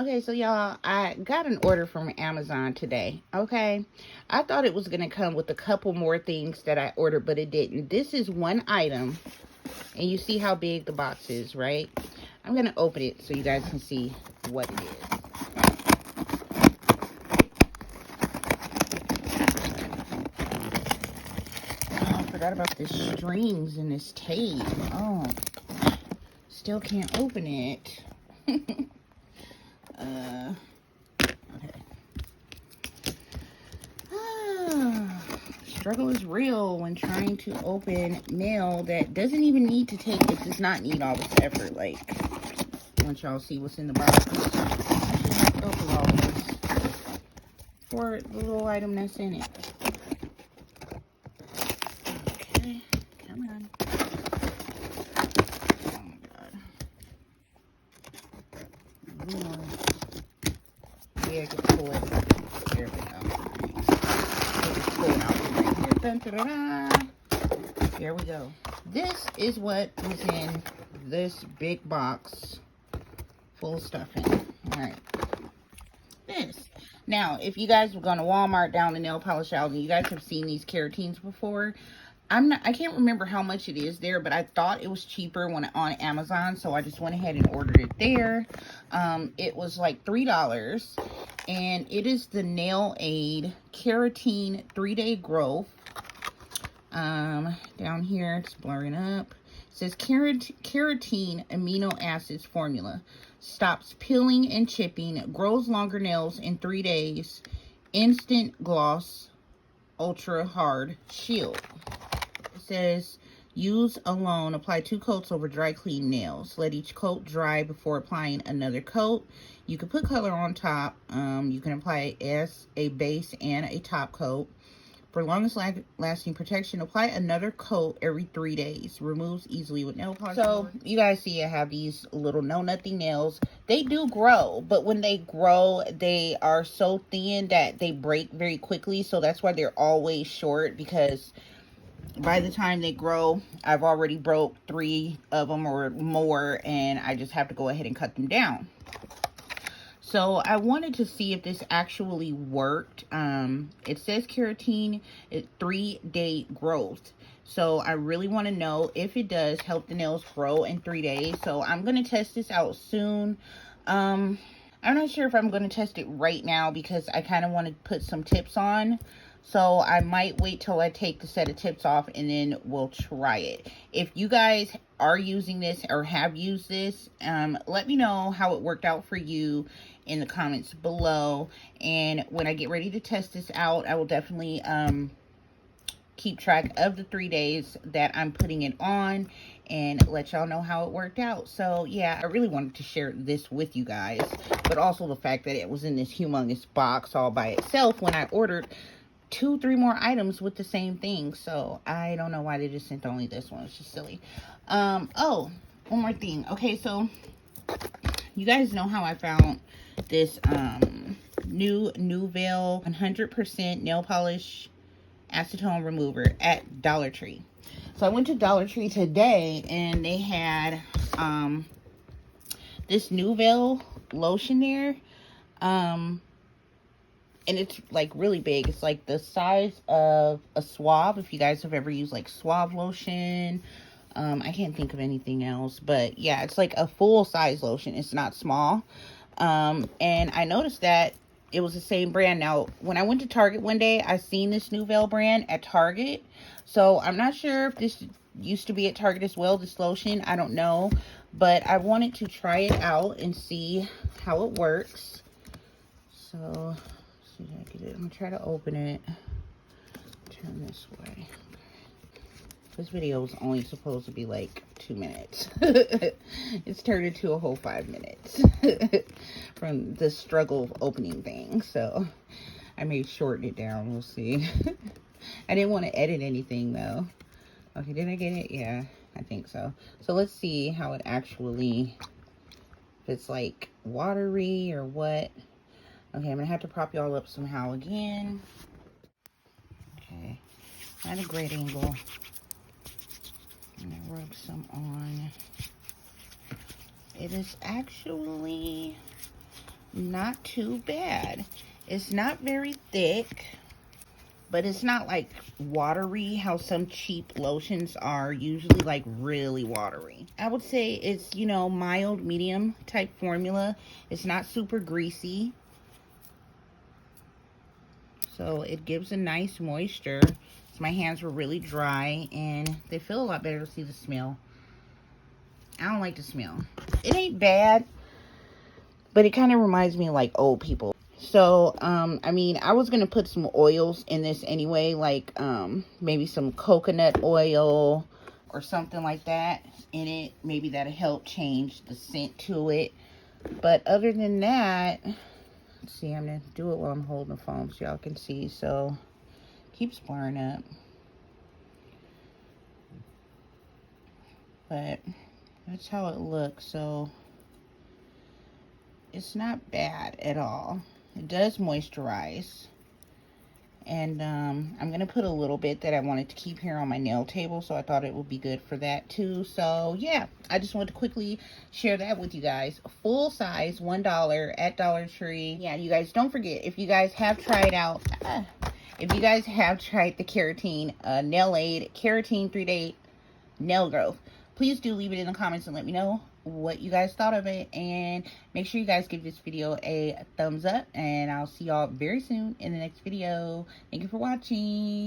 Okay, so y'all, I got an order from Amazon today. Okay, I thought it was gonna come with a couple more things that I ordered, but it didn't. This is one item, and you see how big the box is, right? I'm gonna open it so you guys can see what it is. Oh, I forgot about the strings and this tape. Oh, still can't open it. Okay. Struggle is real when trying to open mail that doesn't even need to take, it does not need all this effort. Like, once y'all see what's in the box, I just have to go through all this for the little item that's in it. Okay, come on. Oh my god. Yeah, I can pull it. There we go. Just pull it out right here. Dun, da, da, da. There we go. This is what is in this big box full of stuffing. All right. This. Now, if you guys were going to Walmart down the nail polish aisle, and you guys have seen these Keratins before, I can't remember how much it is there, but I thought it was cheaper when on Amazon, so I just went ahead and ordered it there. It was like $3, and it is the Nail Aid Keratin 3-Day Growth. Down here, it's blurring up. It says Keratin amino acids formula. Stops peeling and chipping. Grows longer nails in 3 days. Instant gloss. Ultra hard shield. It says use alone. Apply 2 coats over dry clean nails. Let each coat dry before applying another coat. You can put color on top. You can apply it as a base and a top coat. For longest lasting protection, apply another coat every 3 days. Removes easily with nail polish. So, you guys see I have these little know-nothing nails. They do grow, but when they grow, they are so thin that they break very quickly. So, that's why they're always short, because by the time they grow, I've already broke 3 of them or more, and I just have to go ahead and cut them down. So I wanted to see if this actually worked. It says Keratin, 3-day growth. So I really want to know if it does help the nails grow in 3 days. So I'm going to test this out soon. I'm not sure if I'm going to test it right now because I kind of want to put some tips on. So I might wait till I take the set of tips off and then we'll try it. If you guys are using this or have used this, let me know how it worked out for you in the comments below. And when I get ready to test this out, I will definitely keep track of the 3 days that I'm putting it on and let y'all know how it worked out. So yeah, I really wanted to share this with you guys, but also the fact that it was in this humongous box all by itself when I ordered 2-3 more items with the same thing. So I don't know why they just sent only this one. It's just silly. Oh, one more thing. Okay, so you guys know how I found this new Nouvelle 100% nail polish acetone remover at Dollar Tree. So I went to Dollar Tree today and they had this Nouvelle lotion there. And it's like really big. It's like the size of a Suave. If you guys have ever used like Suave lotion. I can't think of anything else. But yeah, it's like a full size lotion. It's not small. And I noticed that it was the same brand. Now, when I went to Target one day, I seen this Nouvelle brand at Target. So I'm not sure if this used to be at Target as well, this lotion. I don't know. But I wanted to try it out and see how it works. So I'm gonna try to open it. Turn this way. This video was only supposed to be like 2 minutes. It's turned into a whole 5 minutes from the struggle of opening things. So I may shorten it down. We'll see. I didn't want to edit anything though. Okay, did I get it? Yeah, I think so. So let's see how it actually, if it's like watery or what. Okay, I'm gonna have to prop y'all up somehow again. Okay, not a great angle. I'm gonna rub some on. It is actually not too bad. It's not very thick, but it's not like watery how some cheap lotions are usually, like really watery. I would say it's, you know, mild, medium type formula. It's not super greasy. So it gives a nice moisture. My hands were really dry and they feel a lot better. See the smell. I don't like the smell. It ain't bad, but it kind of reminds me of like old people. So, I mean, I was going to put some oils in this anyway, like, maybe some coconut oil or something like that in it. Maybe that'll help change the scent to it. But other than that, let's see, I'm going to do it while I'm holding the phone so y'all can see. So, keeps blurring up. But that's how it looks. So, it's not bad at all. It does moisturize. And I'm going to put a little bit that I wanted to keep here on my nail table. So I thought it would be good for that too. So yeah, I just wanted to quickly share that with you guys. Full size, $1 at Dollar Tree. Yeah, you guys don't forget, if you guys have tried out, if you guys have tried the Keratin Nail Aid, Keratin 3-Day Nail Growth, please do leave it in the comments and let me know what you guys thought of it, and make sure you guys give this video a thumbs up, and I'll see y'all very soon in the next video. Thank you for watching.